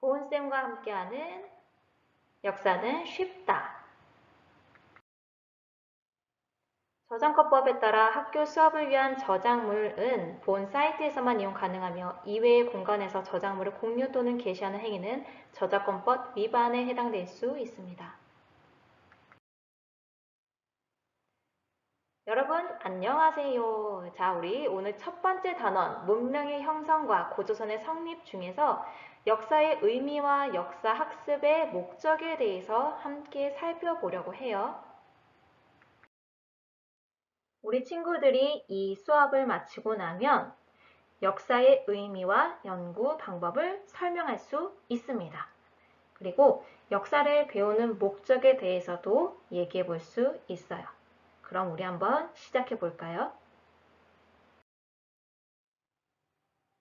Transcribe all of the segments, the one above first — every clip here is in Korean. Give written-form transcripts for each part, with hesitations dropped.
보은쌤과 함께하는 역사는 쉽다. 저작권법에 따라 학교 수업을 위한 저작물은 본 사이트에서만 이용 가능하며 이외의 공간에서 저작물을 공유 또는 게시하는 행위는 저작권법 위반에 해당될 수 있습니다. 여러분 안녕하세요. 자, 우리 오늘 첫 번째 단원 문명의 형성과 고조선의 성립 중에서 역사의 의미와 역사 학습의 목적에 대해서 함께 살펴보려고 해요. 우리 친구들이 이 수업을 마치고 나면 역사의 의미와 연구 방법을 설명할 수 있습니다. 그리고 역사를 배우는 목적에 대해서도 얘기해 볼 수 있어요. 그럼 우리 한번 시작해 볼까요?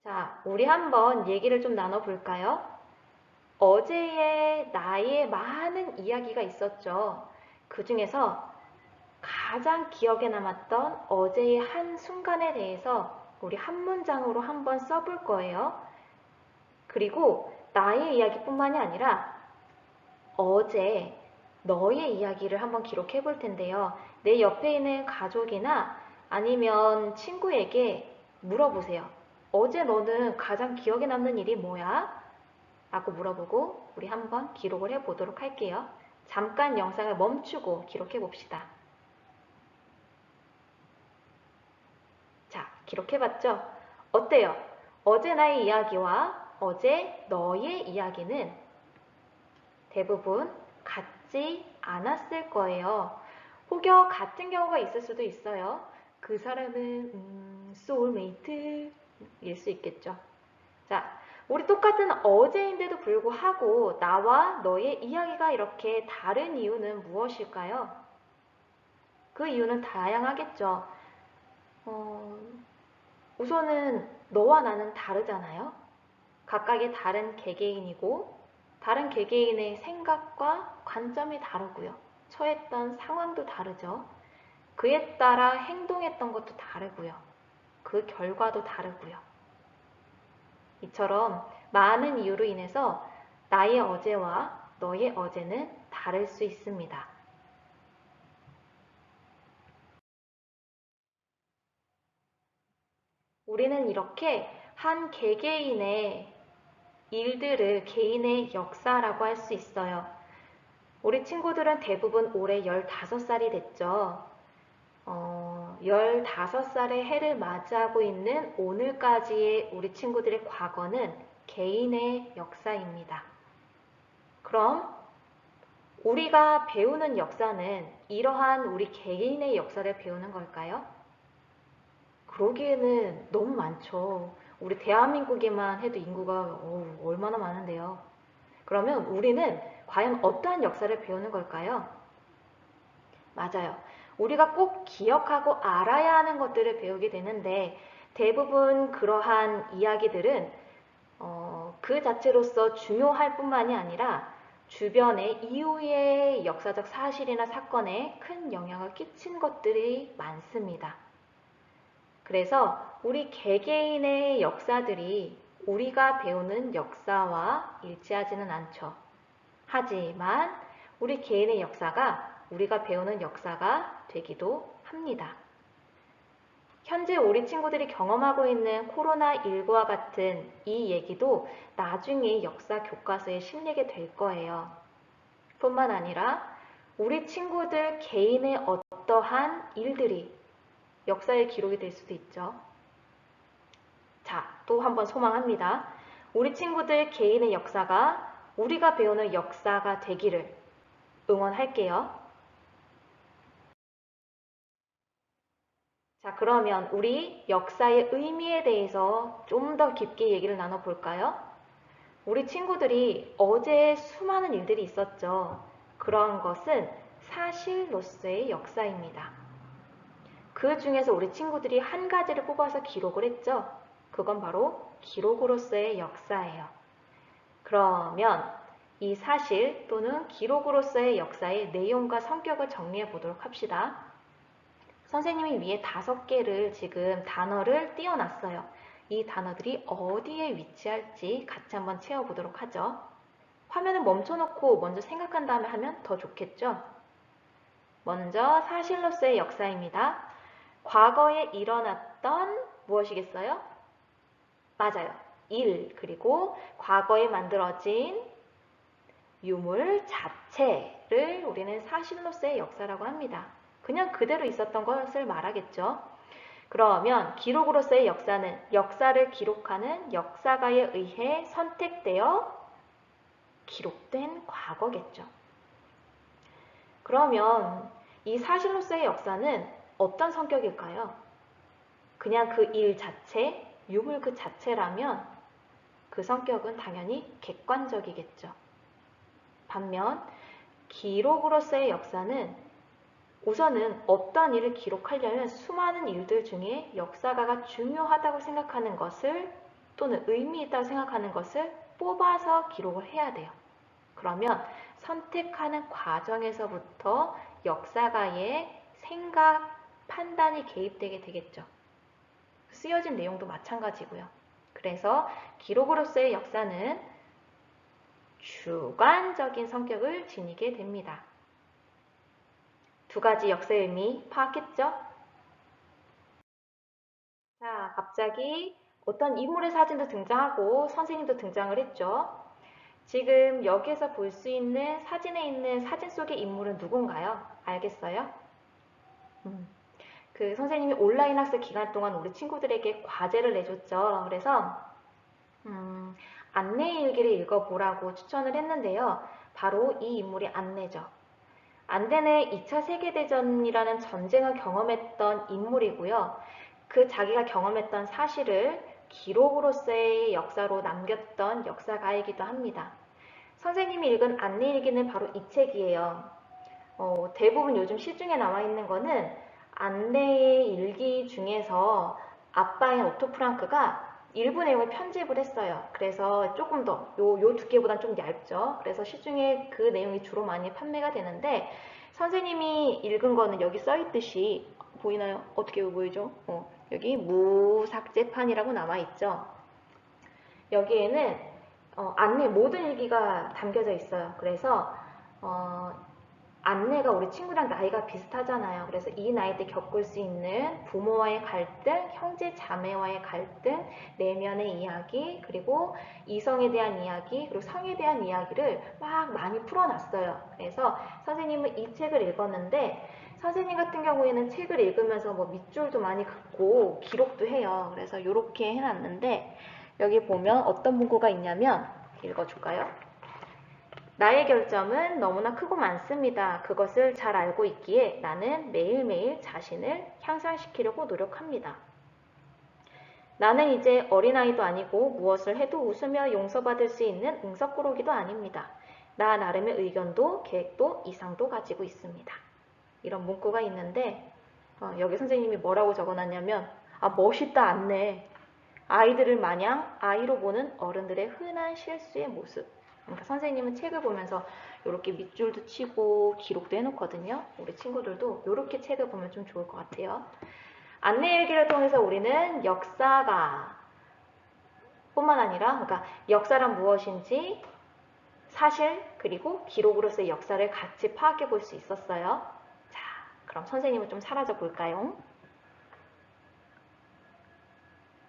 자, 우리 한번 얘기를 좀 나눠볼까요? 어제의 나의 많은 이야기가 있었죠. 그 중에서 가장 기억에 남았던 어제의 한 순간에 대해서 우리 한 문장으로 한번 써볼 거예요. 그리고 나의 이야기뿐만이 아니라 어제 너의 이야기를 한번 기록해 볼 텐데요. 내 옆에 있는 가족이나 아니면 친구에게 물어보세요. 어제 너는 가장 기억에 남는 일이 뭐야? 라고 물어보고 우리 한번 기록을 해 보도록 할게요. 잠깐 영상을 멈추고 기록해 봅시다. 자, 기록해봤죠? 어때요? 어제 나의 이야기와 어제 너의 이야기는 대부분 같지 않았을 거예요. 혹여 같은 경우가 있을 수도 있어요. 그 사람은 소울메이트일 수 있겠죠. 자, 우리 똑같은 어제인데도 불구하고 나와 너의 이야기가 이렇게 다른 이유는 무엇일까요? 그 이유는 다양하겠죠. 어, 우선은 너와 나는 다르잖아요. 각각의 다른 개개인이고 다른 개개인의 생각과 관점이 다르고요. 처했던 상황도 다르죠. 그에 따라 행동했던 것도 다르고요. 그 결과도 다르고요. 이처럼 많은 이유로 인해서 나의 어제와 너의 어제는 다를 수 있습니다. 우리는 이렇게 한 개개인의 일들을 개인의 역사라고 할 수 있어요. 우리 친구들은 대부분 올해 15살이 됐죠. 15살의 해를 맞이하고 있는 오늘까지의 우리 친구들의 과거는 개인의 역사입니다. 그럼 우리가 배우는 역사는 이러한 우리 개인의 역사를 배우는 걸까요? 그러기에는 너무 많죠. 우리 대한민국에만 해도 인구가 얼마나 많은데요. 그러면 우리는 과연 어떠한 역사를 배우는 걸까요? 맞아요. 우리가 꼭 기억하고 알아야 하는 것들을 배우게 되는데 대부분 그러한 이야기들은 그 자체로서 중요할 뿐만이 아니라 주변의 이후의 역사적 사실이나 사건에 큰 영향을 끼친 것들이 많습니다. 그래서 우리 개개인의 역사들이 우리가 배우는 역사와 일치하지는 않죠. 하지만 우리 개인의 역사가 우리가 배우는 역사가 되기도 합니다. 현재 우리 친구들이 경험하고 있는 코로나19와 같은 이 얘기도 나중에 역사 교과서에 실리게 될 거예요. 뿐만 아니라 우리 친구들 개인의 어떠한 일들이 역사에 기록이 될 수도 있죠. 자, 또 한번 소망합니다. 우리 친구들 개인의 역사가 우리가 배우는 역사가 되기를 응원할게요. 자, 그러면 우리 역사의 의미에 대해서 좀 더 깊게 얘기를 나눠볼까요? 우리 친구들이 어제 수많은 일들이 있었죠. 그런 것은 사실로서의 역사입니다. 그 중에서 우리 친구들이 한 가지를 뽑아서 기록을 했죠. 그건 바로 기록으로서의 역사예요. 그러면 이 사실 또는 기록으로서의 역사의 내용과 성격을 정리해 보도록 합시다. 선생님이 위에 5개를 지금 단어를 띄워놨어요. 이 단어들이 어디에 위치할지 같이 한번 채워보도록 하죠. 화면을 멈춰놓고 먼저 생각한 다음에 하면 더 좋겠죠? 먼저 사실로서의 역사입니다. 과거에 일어났던 무엇이겠어요? 맞아요. 일, 그리고 과거에 만들어진 유물 자체를 우리는 사실로서의 역사라고 합니다. 그냥 그대로 있었던 것을 말하겠죠. 그러면 기록으로서의 역사는 역사를 기록하는 역사가에 의해 선택되어 기록된 과거겠죠. 그러면 이 사실로서의 역사는 어떤 성격일까요? 그냥 그 일 자체, 유물 그 자체라면 그 성격은 당연히 객관적이겠죠. 반면 기록으로서의 역사는 우선은 어떤 일을 기록하려면 수많은 일들 중에 역사가가 중요하다고 생각하는 것을 또는 의미 있다고 생각하는 것을 뽑아서 기록을 해야 돼요. 그러면 선택하는 과정에서부터 역사가의 생각, 판단이 개입되게 되겠죠. 쓰여진 내용도 마찬가지고요. 그래서 기록으로서의 역사는 주관적인 성격을 지니게 됩니다. 두 가지 역사의 의미 파악했죠? 자, 갑자기 어떤 인물의 사진도 등장하고 선생님도 등장을 했죠. 지금 여기에서 볼 수 있는 사진에 있는 사진 속의 인물은 누군가요? 알겠어요? 그 선생님이 온라인 학습 기간 동안 우리 친구들에게 과제를 내줬죠. 그래서 안내 일기를 읽어보라고 추천을 했는데요. 바로 이 인물이 안내죠. 안내는 2차 세계대전이라는 전쟁을 경험했던 인물이고요. 그 자기가 경험했던 사실을 기록으로서의 역사로 남겼던 역사가이기도 합니다. 선생님이 읽은 안내일기는 바로 이 책이에요. 대부분 요즘 시중에 나와 있는 거는 안내의 일기 중에서 아빠인 오토 프랑크가 일부 내용을 편집을 했어요. 그래서 조금 더, 요 두께보다는 좀 얇죠. 그래서 시중에 그 내용이 주로 많이 판매가 되는데, 선생님이 읽은 거는 여기 써있듯이, 보이나요? 어떻게 보이죠? 여기 무삭제판이라고 나와 있죠. 여기에는 안내 모든 일기가 담겨져 있어요. 그래서 안내가 우리 친구랑 나이가 비슷하잖아요. 그래서 이 나이 때 겪을 수 있는 부모와의 갈등, 형제 자매와의 갈등, 내면의 이야기, 그리고 이성에 대한 이야기, 그리고 성에 대한 이야기를 막 많이 풀어놨어요. 그래서 선생님은 이 책을 읽었는데 선생님 같은 경우에는 책을 읽으면서 뭐 밑줄도 많이 긋고 기록도 해요. 그래서 이렇게 해놨는데 여기 보면 어떤 문구가 있냐면 읽어줄까요? 나의 결점은 너무나 크고 많습니다. 그것을 잘 알고 있기에 나는 매일매일 자신을 향상시키려고 노력합니다. 나는 이제 어린아이도 아니고 무엇을 해도 웃으며 용서받을 수 있는 응석꾸러기도 아닙니다. 나 나름의 의견도 계획도 이상도 가지고 있습니다. 이런 문구가 있는데 여기 선생님이 뭐라고 적어놨냐면 멋있다 안내. 아이들을 마냥 아이로 보는 어른들의 흔한 실수의 모습. 그러니까 선생님은 책을 보면서 이렇게 밑줄도 치고 기록도 해놓거든요. 우리 친구들도 이렇게 책을 보면 좀 좋을 것 같아요. 안내일기를 통해서 우리는 역사가 뿐만 아니라 그러니까 역사란 무엇인지 사실 그리고 기록으로서의 역사를 같이 파악해 볼 수 있었어요. 자, 그럼 선생님은 좀 사라져 볼까요?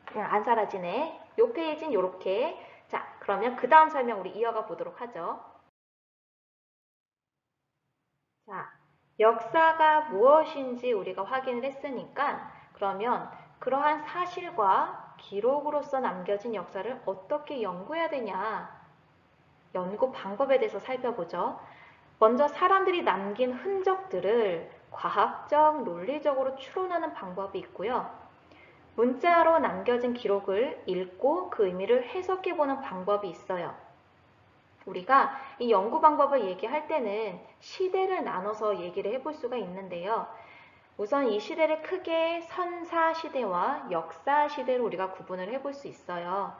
그냥 안 사라지네. 요 페이지는 요렇게. 자, 그러면 그 다음 설명 우리 이어가 보도록 하죠. 자, 역사가 무엇인지 우리가 확인을 했으니까 그러면 그러한 사실과 기록으로서 남겨진 역사를 어떻게 연구해야 되냐 연구 방법에 대해서 살펴보죠. 먼저 사람들이 남긴 흔적들을 과학적, 논리적으로 추론하는 방법이 있고요. 문자로 남겨진 기록을 읽고 그 의미를 해석해보는 방법이 있어요. 우리가 이 연구 방법을 얘기할 때는 시대를 나눠서 얘기를 해볼 수가 있는데요. 우선 이 시대를 크게 선사시대와 역사시대로 우리가 구분을 해볼 수 있어요.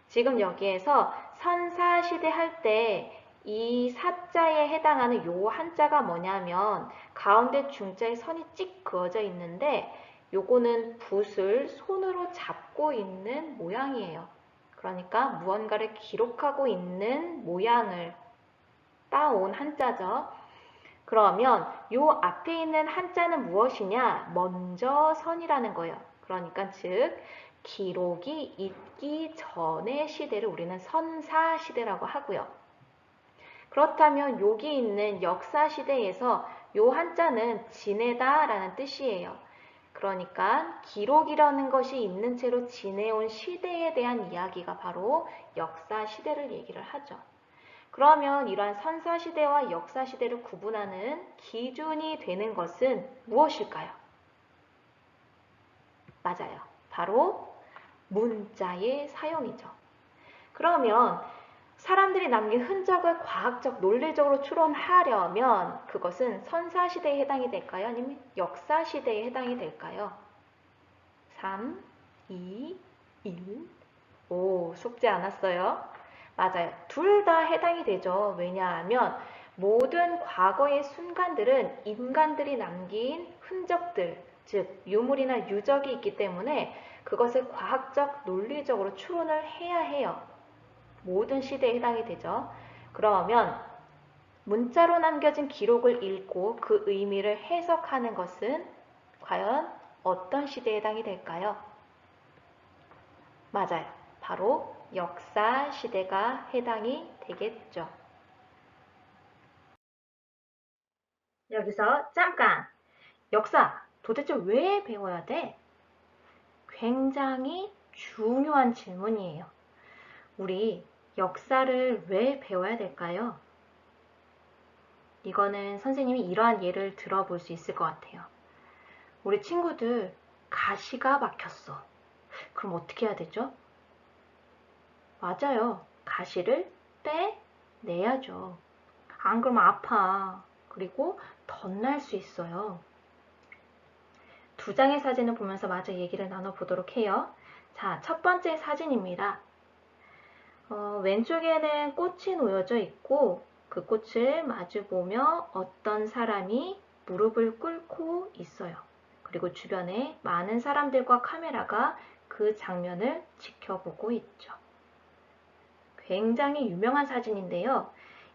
지금 여기에서 선사시대 할 때 이 사자에 해당하는 요 한자가 뭐냐면 가운데 중자에 선이 찍 그어져 있는데 요거는 붓을 손으로 잡고 있는 모양이에요. 그러니까 무언가를 기록하고 있는 모양을 따온 한자죠. 그러면 요 앞에 있는 한자는 무엇이냐? 먼저 선이라는 거예요. 그러니까 즉 기록이 있기 전의 시대를 우리는 선사시대라고 하고요. 그렇다면 여기 있는 역사시대에서 요 한자는 지내다 라는 뜻이에요. 그러니까 기록이라는 것이 있는 채로 지내온 시대에 대한 이야기가 바로 역사시대를 얘기를 하죠. 그러면 이러한 선사시대와 역사시대를 구분하는 기준이 되는 것은 무엇일까요? 맞아요. 바로 문자의 사용이죠. 그러면 사람들이 남긴 흔적을 과학적, 논리적으로 추론하려면 그것은 선사시대에 해당이 될까요? 아니면 역사시대에 해당이 될까요? 3, 2, 1. 오, 속지 않았어요? 맞아요. 둘 다 해당이 되죠. 왜냐하면 모든 과거의 순간들은 인간들이 남긴 흔적들, 즉 유물이나 유적이 있기 때문에 그것을 과학적, 논리적으로 추론을 해야 해요. 모든 시대에 해당이 되죠. 그러면 문자로 남겨진 기록을 읽고 그 의미를 해석하는 것은 과연 어떤 시대에 해당이 될까요? 맞아요. 바로 역사 시대가 해당이 되겠죠. 여기서 잠깐! 역사 도대체 왜 배워야 돼? 굉장히 중요한 질문이에요. 우리 역사를 왜 배워야 될까요? 이거는 선생님이 이러한 예를 들어볼 수 있을 것 같아요. 우리 친구들 가시가 막혔어. 그럼 어떻게 해야 되죠? 맞아요. 가시를 빼내야죠. 안 그러면 아파. 그리고 덧날 수 있어요. 두 장의 사진을 보면서 마저 얘기를 나눠보도록 해요. 자, 첫 번째 사진입니다. 왼쪽에는 꽃이 놓여져 있고 그 꽃을 마주보며 어떤 사람이 무릎을 꿇고 있어요. 그리고 주변에 많은 사람들과 카메라가 그 장면을 지켜보고 있죠. 굉장히 유명한 사진인데요.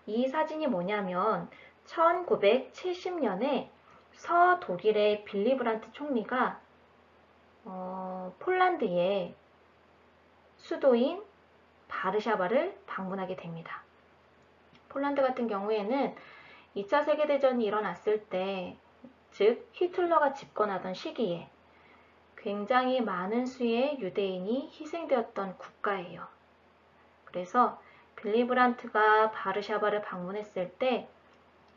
이 사진이 뭐냐면 1970년에 서독일의 빌리 브란트 총리가 폴란드의 수도인 바르샤바를 방문하게 됩니다. 폴란드 같은 경우에는 2차 세계대전이 일어났을 때, 즉 히틀러가 집권하던 시기에 굉장히 많은 수의 유대인이 희생되었던 국가예요. 그래서 빌리 브란트가 바르샤바를 방문했을 때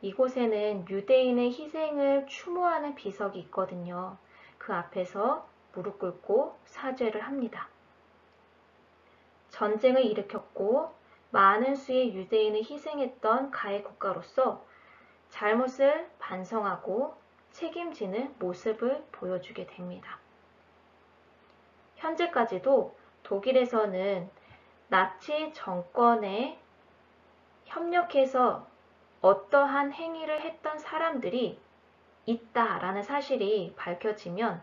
이곳에는 유대인의 희생을 추모하는 비석이 있거든요. 그 앞에서 무릎 꿇고 사죄를 합니다. 전쟁을 일으켰고 많은 수의 유대인을 희생했던 가해 국가로서 잘못을 반성하고 책임지는 모습을 보여주게 됩니다. 현재까지도 독일에서는 나치 정권에 협력해서 어떠한 행위를 했던 사람들이 있다라는 사실이 밝혀지면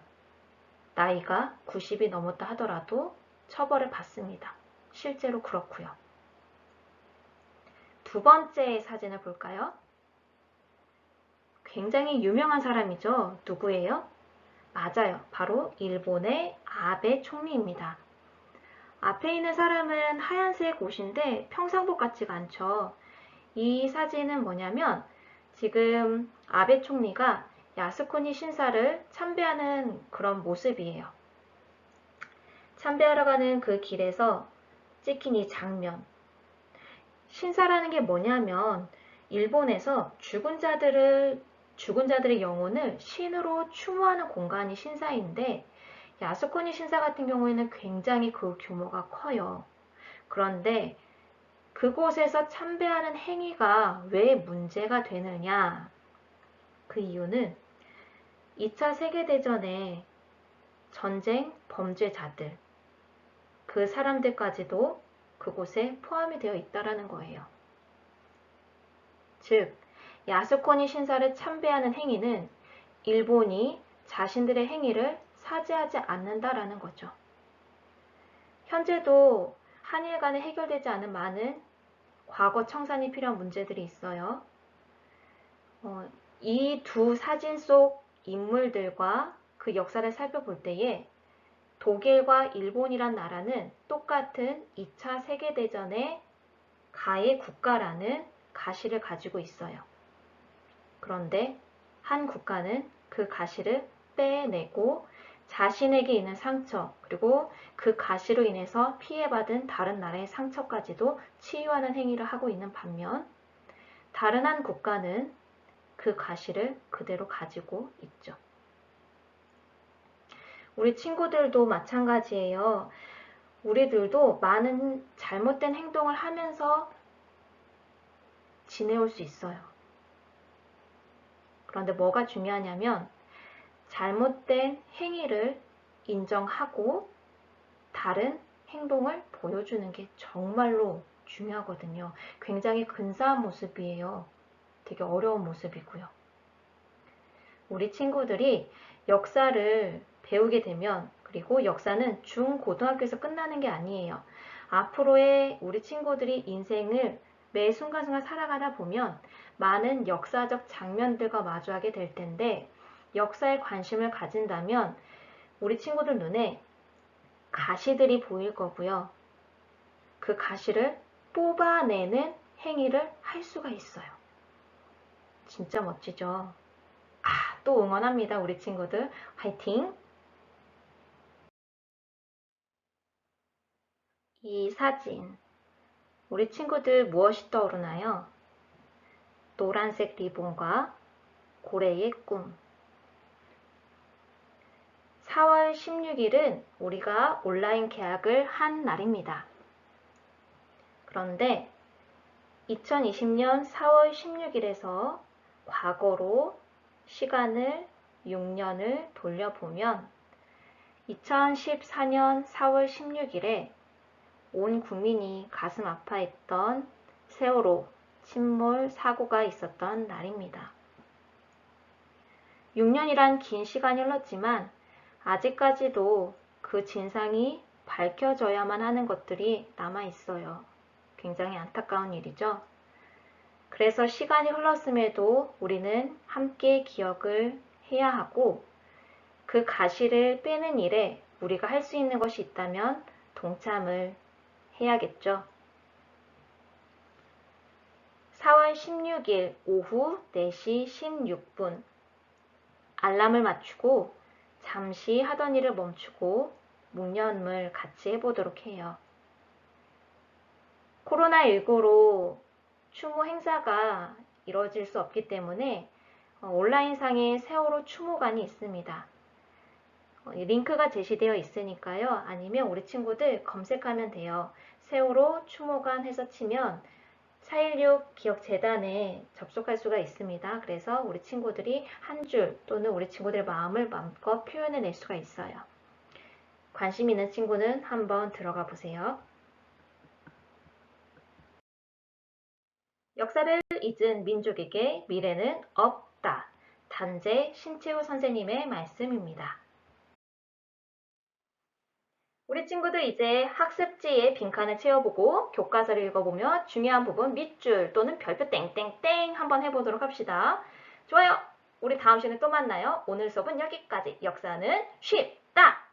나이가 90이 넘었다 하더라도 처벌을 받습니다. 실제로 그렇고요. 두 번째 사진을 볼까요? 굉장히 유명한 사람이죠. 누구예요? 맞아요. 바로 일본의 아베 총리입니다. 앞에 있는 사람은 하얀색 옷인데 평상복 같지가 않죠. 이 사진은 뭐냐면 지금 아베 총리가 야스쿠니 신사를 참배하는 그런 모습이에요. 참배하러 가는 그 길에서 찍힌 이 장면. 신사라는 게 뭐냐면 일본에서 죽은 자들의 영혼을 신으로 추모하는 공간이 신사인데 야스쿠니 신사 같은 경우에는 굉장히 그 규모가 커요. 그런데 그곳에서 참배하는 행위가 왜 문제가 되느냐? 그 이유는 2차 세계대전에 전쟁 범죄자들, 그 사람들까지도 그곳에 포함이 되어 있다는 거예요. 즉, 야스쿠니 신사를 참배하는 행위는 일본이 자신들의 행위를 차지하지 않는다라는 거죠. 현재도 한일 간에 해결되지 않은 많은 과거 청산이 필요한 문제들이 있어요. 이 두 사진 속 인물들과 그 역사를 살펴볼 때에 독일과 일본이란 나라는 똑같은 2차 세계대전의 가해 국가라는 가시를 가지고 있어요. 그런데 한 국가는 그 가시를 빼내고 자신에게 있는 상처, 그리고 그 가시로 인해서 피해받은 다른 나라의 상처까지도 치유하는 행위를 하고 있는 반면, 다른 한 국가는 그 가시를 그대로 가지고 있죠. 우리 친구들도 마찬가지예요. 우리들도 많은 잘못된 행동을 하면서 지내올 수 있어요. 그런데 뭐가 중요하냐면 잘못된 행위를 인정하고 다른 행동을 보여주는 게 정말로 중요하거든요. 굉장히 근사한 모습이에요. 되게 어려운 모습이고요. 우리 친구들이 역사를 배우게 되면, 그리고 역사는 중고등학교에서 끝나는 게 아니에요. 앞으로의 우리 친구들이 인생을 매 순간순간 살아가다 보면 많은 역사적 장면들과 마주하게 될 텐데, 역사에 관심을 가진다면 우리 친구들 눈에 가시들이 보일 거고요. 그 가시를 뽑아내는 행위를 할 수가 있어요. 진짜 멋지죠? 또 응원합니다, 우리 친구들. 화이팅! 이 사진, 우리 친구들 무엇이 떠오르나요? 노란색 리본과 고래의 꿈. 4월 16일은 우리가 온라인 개학을 한 날입니다. 그런데 2020년 4월 16일에서 과거로 시간을 6년을 돌려보면 2014년 4월 16일에 온 국민이 가슴 아파했던 세월호 침몰 사고가 있었던 날입니다. 6년이란 긴 시간이 흘렀지만 아직까지도 그 진상이 밝혀져야만 하는 것들이 남아있어요. 굉장히 안타까운 일이죠. 그래서 시간이 흘렀음에도 우리는 함께 기억을 해야 하고, 그 가시를 빼는 일에 우리가 할 수 있는 것이 있다면 동참을 해야겠죠. 4월 16일 오후 4시 16분 알람을 맞추고 잠시 하던 일을 멈추고 묵념을 같이 해보도록 해요. 코로나19로 추모 행사가 이루어질 수 없기 때문에 온라인상에 세월호 추모관이 있습니다. 링크가 제시되어 있으니까요. 아니면 우리 친구들 검색하면 돼요. 세월호 추모관 해서 치면 4.16 기억재단에 접속할 수가 있습니다. 그래서 우리 친구들이 한 줄 또는 우리 친구들의 마음을 마음껏 표현해낼 수가 있어요. 관심 있는 친구는 한번 들어가 보세요. 역사를 잊은 민족에게 미래는 없다. 단재 신채우 선생님의 말씀입니다. 우리 친구들 이제 학습지에 빈칸을 채워보고 교과서를 읽어보며 중요한 부분 밑줄 또는 별표 땡땡땡 한번 해보도록 합시다. 좋아요. 우리 다음 시간에 또 만나요. 오늘 수업은 여기까지. 역사는 쉽다.